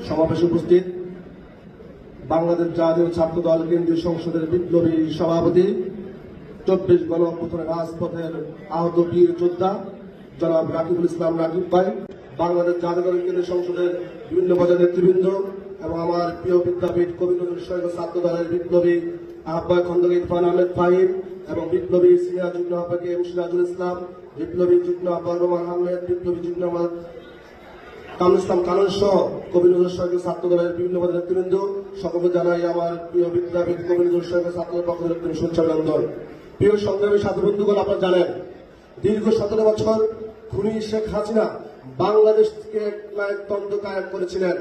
সমাবেশে উপস্থিত বাংলাদেশ জাতীয় ছাত্র দল কেন্দ্রীয় সংসদের বিপ্লবী সভাপতি 24 গণ অভ্যুত্থানের রাজপথের আহত বীর যোদ্ধা জনাব রাকিবুল ইসলাম রাকিব ভাই, বাংলাদেশ জাতীয় দল কেন্দ্রীয় সংসদের বিভিন্ন পর্যায়ের নেতৃবৃন্দ এবং আমার প্রিয় বিদ্যাপীঠ কবি নজরুল সরকার ছাত্র দলের বিপ্লবী আহ্বায়ক খন্দকার ইরফান আহমেদ ফাহিম এবং বিপ্লবী সিনিয়র যুগ্ম আহ্বায়ক এম সিরাজুল ইসলাম, বিপ্লবী যুগ্ম আহ্বায়ক রোমান আহমেদ, বিপ্লবী যুগ্ম আহ্বায়ক কামরুল ইসলাম কানন সহ কবি নজরুল সরকার ছাত্র দলের বিভিন্ন পদের নেতৃবৃন্দ সকলকে জানাই আমার প্রিয় বিদ্যাপীঠ কবি নজরুল সরকার ছাত্র দলের পক্ষ থেকে শুভেচ্ছা অভিনন্দন। প্রিয় সংগ্রামী সাথী বন্ধুগণ, আপনারা জানেন দীর্ঘ 17 বছর খুনি শেখ হাসিনা বাংলাদেশ থেকে নায়কতন্ত্র কায়েম করেছিলেন।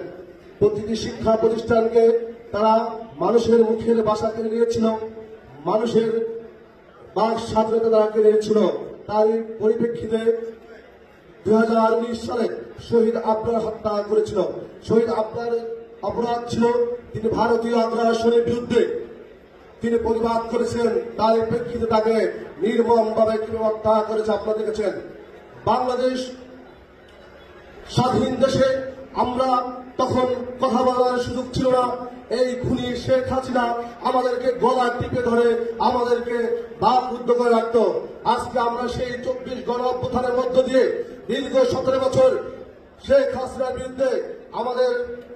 প্রতিটি শিক্ষা প্রতিষ্ঠানকে তারা মানুষের মুখের ভাষা কেড়ে নিয়েছিল, মানুষের বাক স্বাধীনতা তারা কেড়ে নিয়েছিল। তারই পরিপ্রেক্ষিতে 2019 সালে শহীদ আবরার হত্যা করেছিল। শহীদ আবরার অপরাধ ছিল তিনি ভারতীয় আগ্রাসনের বিরুদ্ধে তিনি প্রতিবাদ করেছেন। তার প্রেক্ষিতে তাকে নির্মমভাবে কিভাবে হত্যা করেছে আপনারা দেখেছেন। বাংলাদেশ স্বাধীন দেশে আমরা তখন কথা বলার সুযোগ ছিল না। এই খুনি শেখ হাসিনা আমাদেরকে গলা টিপে ধরে আমাদেরকে বাক রুদ্ধ করে রাখত। আজকে আমরা সেই 24 গণ অভ্যুত্থানের মধ্য দিয়ে দীর্ঘ 17 বছর শেখ হাসিনার বিরুদ্ধে আমাদের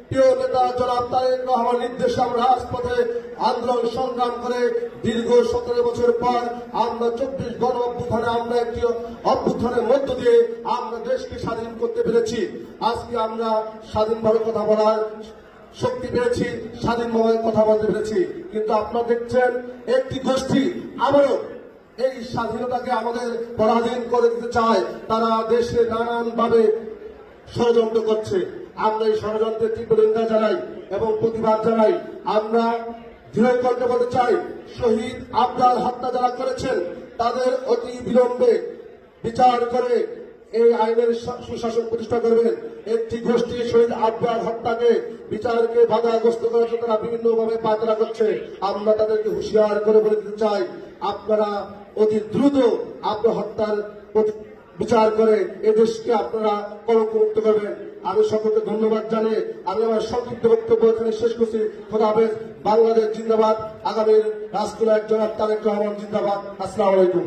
প্রিয় নেতা জনাব তারেক রহমান নির্দেশে আমরা রাজপথে আন্দোলন সংগ্রাম করে দীর্ঘ 17 বছর পর আমরা 24 গণ অভ্যুত্থানে আমরা একটি অভ্যুত্থানের মধ্য দিয়ে আমরা দেশকে স্বাধীন করতে পেরেছি। আজকে আমরা স্বাধীনভাবে কথা বলার শক্তি পেয়েছি, স্বাধীনভাবে কথা বলতে পেরেছি। কিন্তু আপনারা দেখছেন একটি গোষ্ঠী আবারও এই স্বাধীনতাকে আমাদের পরাধীন করে দিতে চায়। তারা দেশে নানানভাবে ষড়যন্ত্র করছে। আমরা এই ষড়যন্ত্রের তীব্র নিন্দা জানাই এবং প্রতিবাদ জানাই। আমরা দৃঢ় কণ্ঠে বলতে চাই, শহীদ আবরার হত্যা যারা করেছেন তাদের অতি বিলম্বে বিচার করে এই আইনের সুশাসন প্রতিষ্ঠা করবেন। একটি গোষ্ঠী শহীদ আবরার হত্যাকে বিচারকে বাধাগ্রস্ত করার জন্য তারা বিভিন্নভাবে পায়তারা করছে। আমরা তাদেরকে হুঁশিয়ার করে বলে দিতে চাই, আপনারা অতি দ্রুত আপনার হত্যার বিচার করে এদেশকে আপনারা কলঙ্কমুক্ত করবেন। আমি সকলকে ধন্যবাদ জানিয়ে আমি আমার সংক্ষিপ্ত বক্তব্য এখানে শেষ করছি। খোদা হাফেজ। বাংলাদেশ জিন্দাবাদ। আগামীর রাষ্ট্রনায়ক জনাব তারেক রহমান জিন্দাবাদ। আসসালামু আলাইকুম।